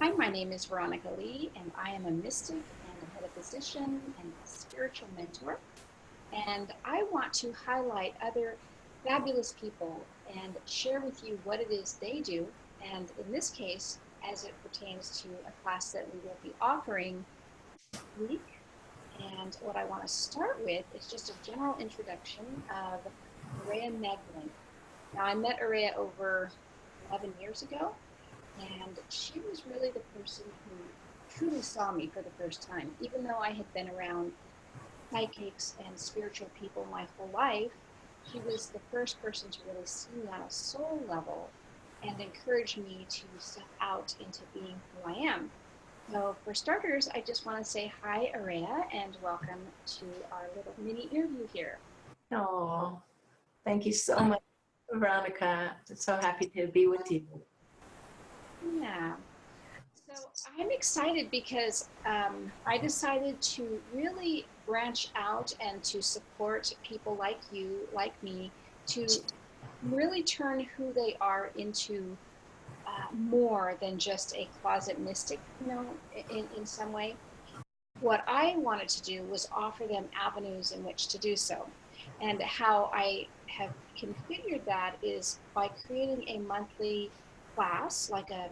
Hi, my name is Veronica Lee, and I am a mystic and a metaphysician and a spiritual mentor. And I want to highlight other fabulous people and share with you what it is they do. And in this case, as it pertains to a class that we will be offering this week. And what I want to start with is just a general introduction of Aureya Magdalen. Now, I met Aureya over 11 years ago, and she was really the person who truly saw me for the first time. Even though I had been around psychics and spiritual people my whole life, she was the first person to really see me on a soul level and encourage me to step out into being who I am. So, for starters, I just want to say hi, Aureya, and welcome to our little mini interview here. Oh, thank you so much, Veronica. I'm so happy to be with you. Yeah. So I'm excited because I decided to really branch out and to support people like you, like me, to really turn who they are into more than just a closet mystic, in some way. What I wanted to do was offer them avenues in which to do so. And how I have configured that is by creating a monthly class, like a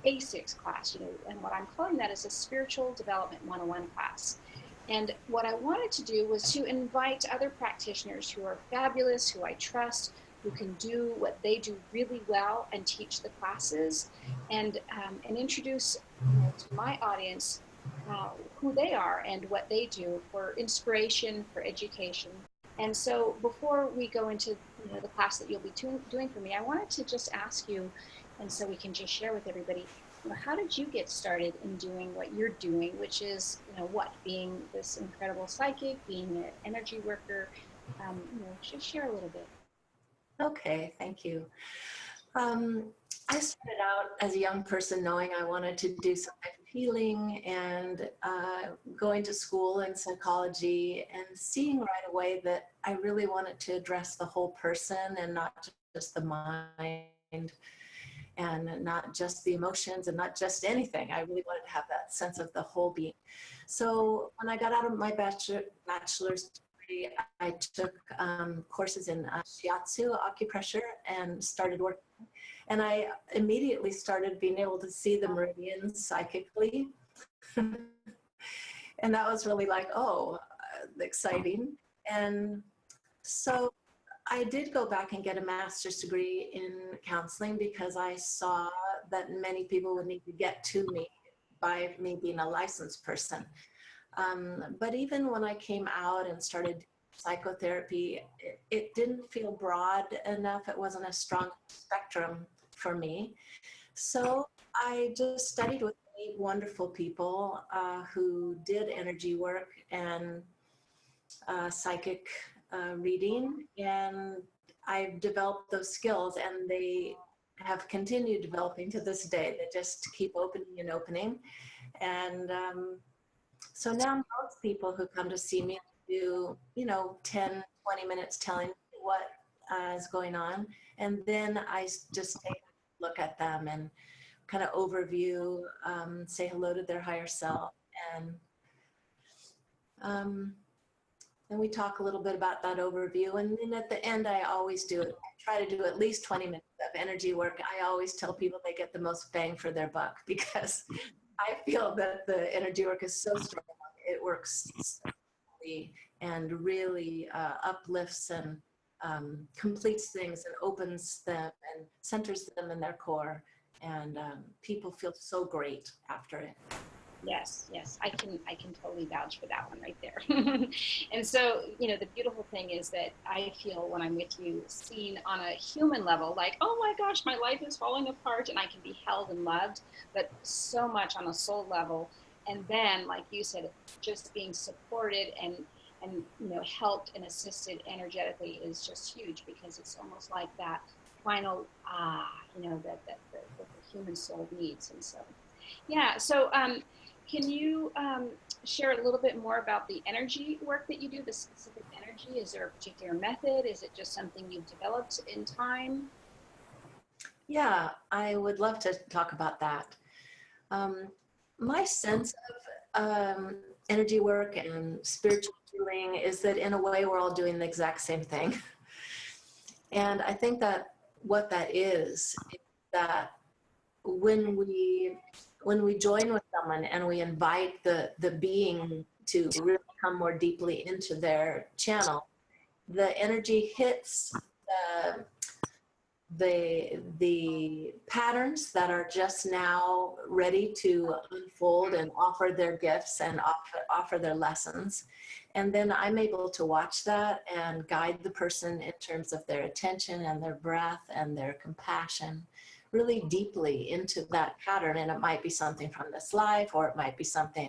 basics class, and what I'm calling that is a spiritual development 101 class. And what I wanted to do was to invite other practitioners who are fabulous, who I trust, who can do what they do really well and teach the classes, and introduce to my audience who they are and what they do for inspiration, for education. And so before we go into the class that you'll be doing for me, I wanted to just ask you, and so we can just share with everybody, how did you get started in doing what you're doing, which is, being this incredible psychic, being an energy worker, just share a little bit. Okay, thank you. I started out as a young person knowing I wanted to do some type of healing and going to school in psychology and seeing right away that I really wanted to address the whole person and not just the mind and not just the emotions and not just anything. I really wanted to have that sense of the whole being. So when I got out of my bachelor's degree, I took courses in shiatsu, acupressure, and started working. And I immediately started being able to see the meridians psychically. And that was really like, exciting. And so I did go back and get a master's degree in counseling because I saw that many people would need to get to me by me being a licensed person. But even when I came out and started psychotherapy, it didn't feel broad enough. It wasn't a strong spectrum for me. So I just studied with wonderful people who did energy work and psychic reading, and I've developed those skills, and they have continued developing to this day. They just keep opening and opening. And so now most people who come to see me do, 10, 20 minutes telling me what is going on. And then I just take a look at them and kind of overview, say hello to their higher self. And we talk a little bit about that overview. And then at the end, I always try to do at least 20 minutes of energy work. I always tell people they get the most bang for their buck because I feel that the energy work is so strong. It works slowly and really uplifts and completes things and opens them and centers them in their core. And people feel so great after it. Yes, I can totally vouch for that one right there. And so, the beautiful thing is that I feel when I'm with you, seen on a human level, like, oh my gosh, my life is falling apart, and I can be held and loved, but so much on a soul level. And then, like you said, just being supported and helped and assisted energetically is just huge, because it's almost like that final that the human soul needs. And so, yeah. So, can you share a little bit more about the energy work that you do, the specific energy? Is there a particular method? Is it just something you've developed in time? Yeah, I would love to talk about that. Um, my sense of energy work and spiritual healing is that in a way we're all doing the exact same thing. And I think that what that is that when we join with someone and we invite the being to really come more deeply into their channel, the energy hits the patterns that are just now ready to unfold and offer their gifts and offer their lessons. And then I'm able to watch that and guide the person in terms of their attention and their breath and their compassion really deeply into that pattern. And it might be something from this life, or it might be something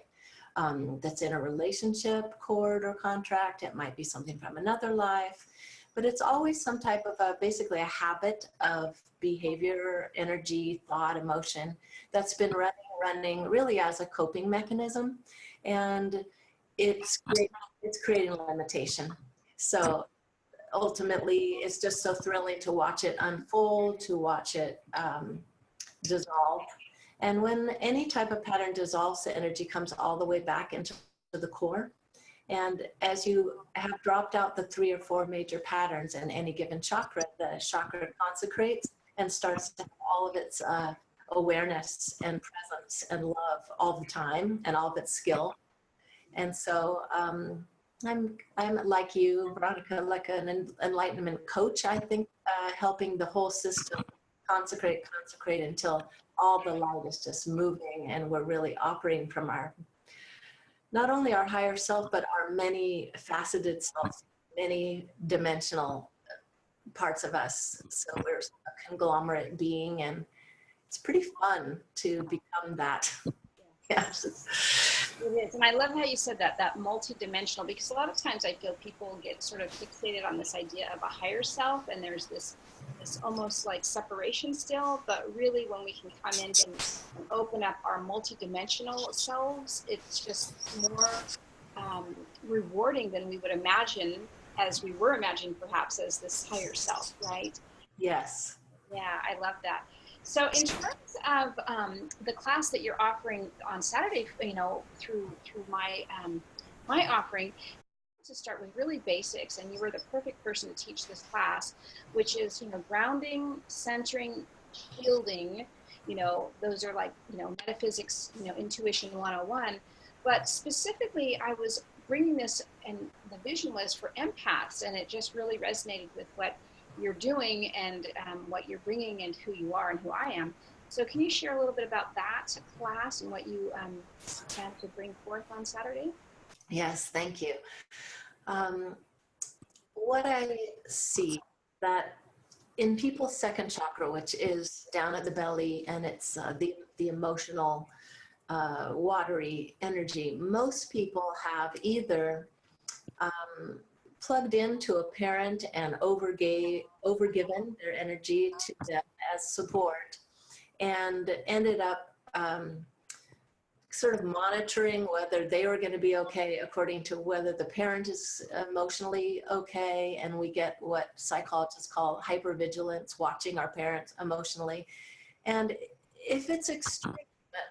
that's in a relationship cord or contract. It might be something from another life. But it's always some type of basically a habit of behavior, energy, thought, emotion that's been running really as a coping mechanism. And it's creating limitation. So ultimately, it's just so thrilling to watch it unfold, to watch it dissolve. And when any type of pattern dissolves, the energy comes all the way back into the core. And as you have dropped out the 3 or 4 major patterns in any given chakra, the chakra consecrates and starts to have all of its awareness and presence and love all the time, and all of its skill. And so I'm like you, Veronica, like an enlightenment coach, I think, helping the whole system consecrate until all the light is just moving and we're really operating from our not only our higher self, but our many faceted selves, many dimensional parts of us. So we're a conglomerate being, and it's pretty fun to become that. Yes. It is. And I love how you said that multi-dimensional, because a lot of times I feel people get sort of fixated on this idea of a higher self, and there's this almost like separation still, but really when we can come in and open up our multi-dimensional selves, it's just more rewarding than we would imagine, as we were imagining perhaps as this higher self, right? Yes. Yeah, I love that. So in terms of the class that you're offering on Saturday, through my offering, to start with really basics, and you were the perfect person to teach this class, which is grounding, centering, shielding. Those are like metaphysics, intuition 101. But specifically, I was bringing this, and the vision was for empaths, and it just really resonated with what you're doing and what you're bringing and who you are and who I am. So can you share a little bit about that class and what you plan to bring forth on Saturday? Yes, thank you. What I see that in people's second chakra, which is down at the belly, and it's the emotional, watery energy, most people have either plugged into a parent and overgiven their energy to them as support, and ended up sort of monitoring whether they were going to be okay according to whether the parent is emotionally okay. And we get what psychologists call hypervigilance, watching our parents emotionally. And if it's extreme,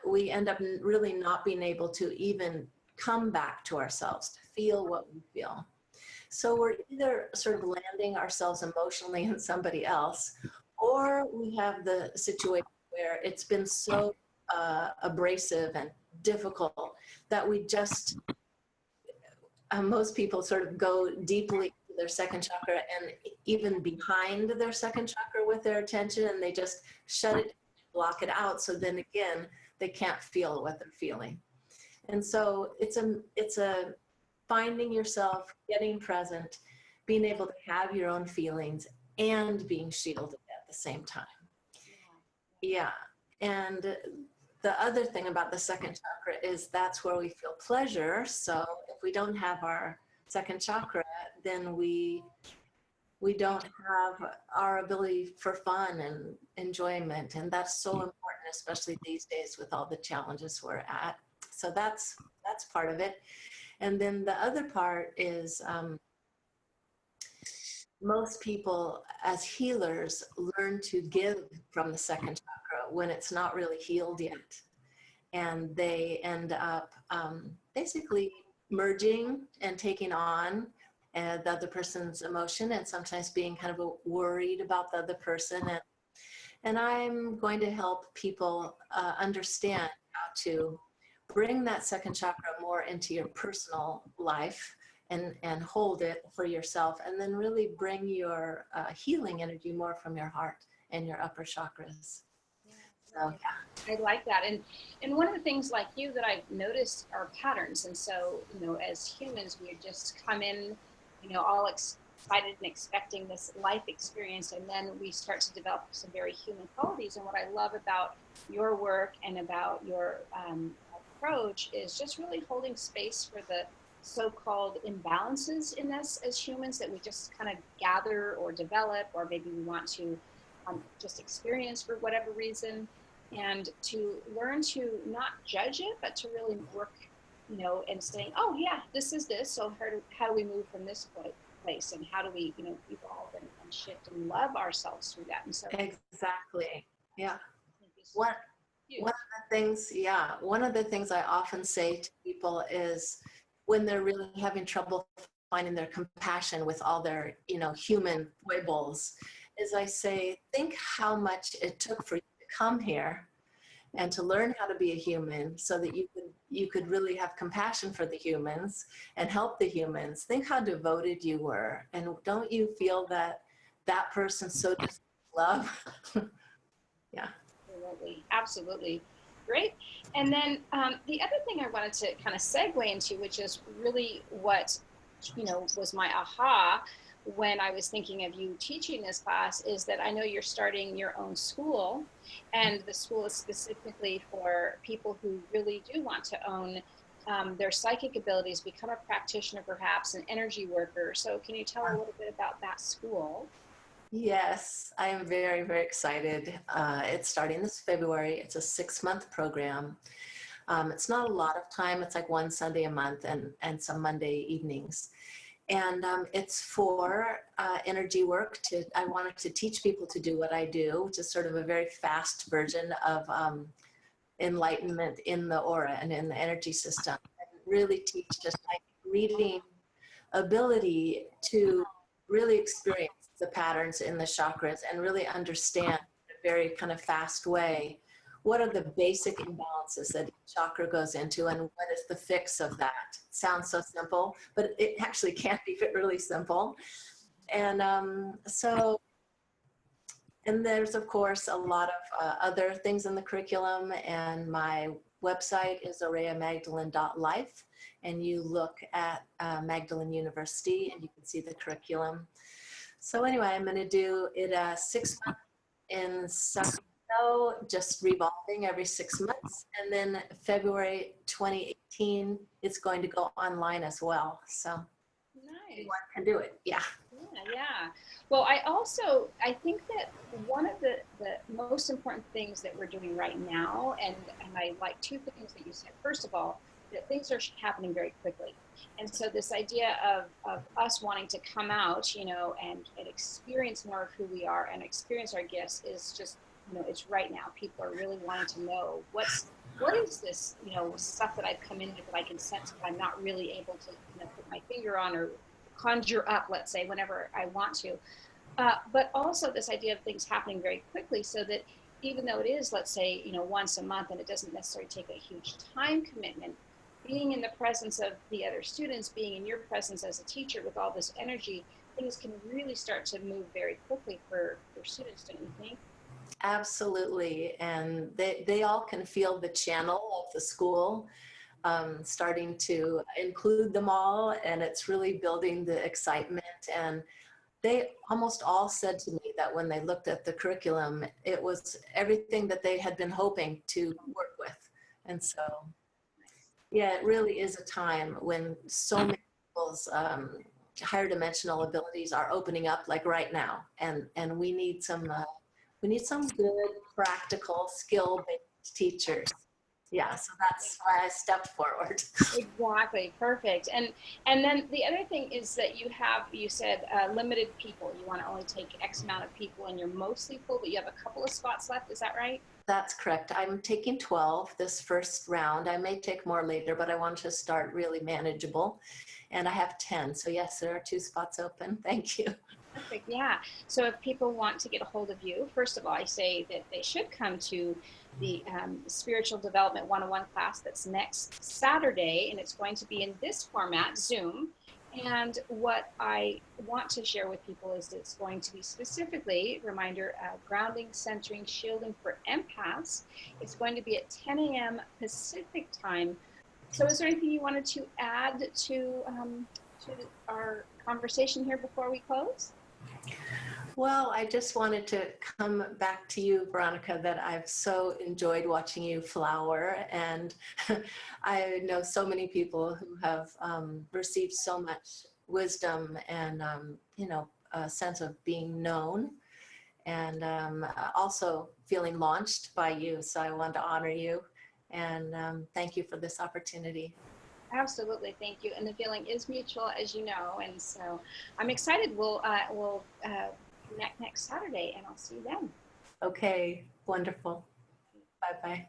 we end up really not being able to even come back to ourselves, to feel what we feel. So we're either sort of landing ourselves emotionally in somebody else, or we have the situation where it's been so abrasive and difficult that we just, most people sort of go deeply into their second chakra and even behind their second chakra with their attention, and they just shut it, block it out. So then again, they can't feel what they're feeling. And so it's a finding yourself, getting present, being able to have your own feelings and being shielded at the same time. Yeah. And the other thing about the second chakra is that's where we feel pleasure. So if we don't have our second chakra, then we don't have our ability for fun and enjoyment. And that's so important, especially these days with all the challenges we're at. So that's part of it. And then the other part is most people as healers learn to give from the second chakra when it's not really healed yet. and they end up basically merging and taking on the other person's emotion, and sometimes being kind of worried about the other person. And I'm going to help people understand how to bring that second chakra more into your personal life and hold it for yourself, and then really bring your healing energy more from your heart and your upper chakras. So yeah. I like that. And one of the things like you that I've noticed are patterns. And so, as humans, we just come in, all excited and expecting this life experience. And then we start to develop some very human qualities. And what I love about your work and about your approach is just really holding space for the so-called imbalances in us as humans that we just kind of gather or develop, or maybe we want to just experience for whatever reason, and to learn to not judge it, but to really work, and saying, oh yeah, this is this. So how do we move from this place, and how do we, evolve and shift and love ourselves through that? And so exactly, yeah. One of the things I often say to people is when they're really having trouble finding their compassion with all their, human foibles, is I say, think how much it took for you to come here and to learn how to be a human so that you could really have compassion for the humans and help the humans. Think how devoted you were. And don't you feel that that person so deserves love? Yeah. Absolutely. Great. And then the other thing I wanted to kind of segue into, which is really what, was my aha when I was thinking of you teaching this class, is that I know you're starting your own school, and the school is specifically for people who really do want to own their psychic abilities, become a practitioner, perhaps an energy worker. So can you tell a little bit about that school? Yes, I am very, very excited. It's starting this February. It's a 6-month program. It's not a lot of time. It's like one Sunday a month and some Monday evenings. And it's for energy work. I wanted to teach people to do what I do, which is sort of a very fast version of enlightenment in the aura and in the energy system. And really teach just like reading ability to really experience the patterns in the chakras and really understand in a very kind of fast way what are the basic imbalances that each chakra goes into and what is the fix of that. It sounds so simple, but it actually can be really simple. And and there's of course a lot of other things in the curriculum, and my website is aureyamagdalen.life, and you look at Magdalen University and you can see the curriculum. So anyway, I'm going to do it 6 months in Sacramento, just revolving every 6 months. And then February 2018, it's going to go online as well. So Nice. anyone can do it. Yeah. Yeah. Well, I think that one of the most important things that we're doing right now, and I like two things that you said. First of all, that things are happening very quickly. And so this idea of us wanting to come out, and experience more of who we are and experience our gifts is just, it's right now. People are really wanting to know what is this, stuff that I've come in with that I can sense, but I'm not really able to, put my finger on or conjure up, let's say, whenever I want to. But also this idea of things happening very quickly, so that even though it is, let's say, once a month, and it doesn't necessarily take a huge time commitment, being in the presence of the other students, being in your presence as a teacher with all this energy, things can really start to move very quickly for students, don't you think? Absolutely. And they all can feel the channel of the school starting to include them all, and it's really building the excitement. And they almost all said to me that when they looked at the curriculum, it was everything that they had been hoping to work with. And so, yeah, it really is a time when so many people's higher dimensional abilities are opening up, like right now. And we need some good, practical, skill-based teachers Yeah, so that's why I stepped forward. Exactly, perfect. And then the other thing is that you said limited people. You want to only take X amount of people, and you're mostly full, but you have a couple of spots left. Is that right? That's correct. I'm taking 12 this first round. I may take more later, but I want to start really manageable. And I have 10. So yes, there are 2 spots open. Thank you. Perfect. Yeah. So if people want to get a hold of you, first of all, I say that they should come to the Spiritual Development 101 class that's next Saturday, and it's going to be in this format, Zoom. And what I want to share with people is that it's going to be specifically, reminder, grounding, centering, shielding for empaths. It's going to be at 10 a.m. Pacific time. So is there anything you wanted to add to our conversation here before we close? Well, I just wanted to come back to you, Veronica, that I've so enjoyed watching you flower. And I know so many people who have received so much wisdom and, a sense of being known and also feeling launched by you. So I want to honor you and thank you for this opportunity. Absolutely, thank you. And the feeling is mutual, as you know. And so I'm excited. We'll connect next Saturday, and I'll see you then. Okay, wonderful. Bye-bye.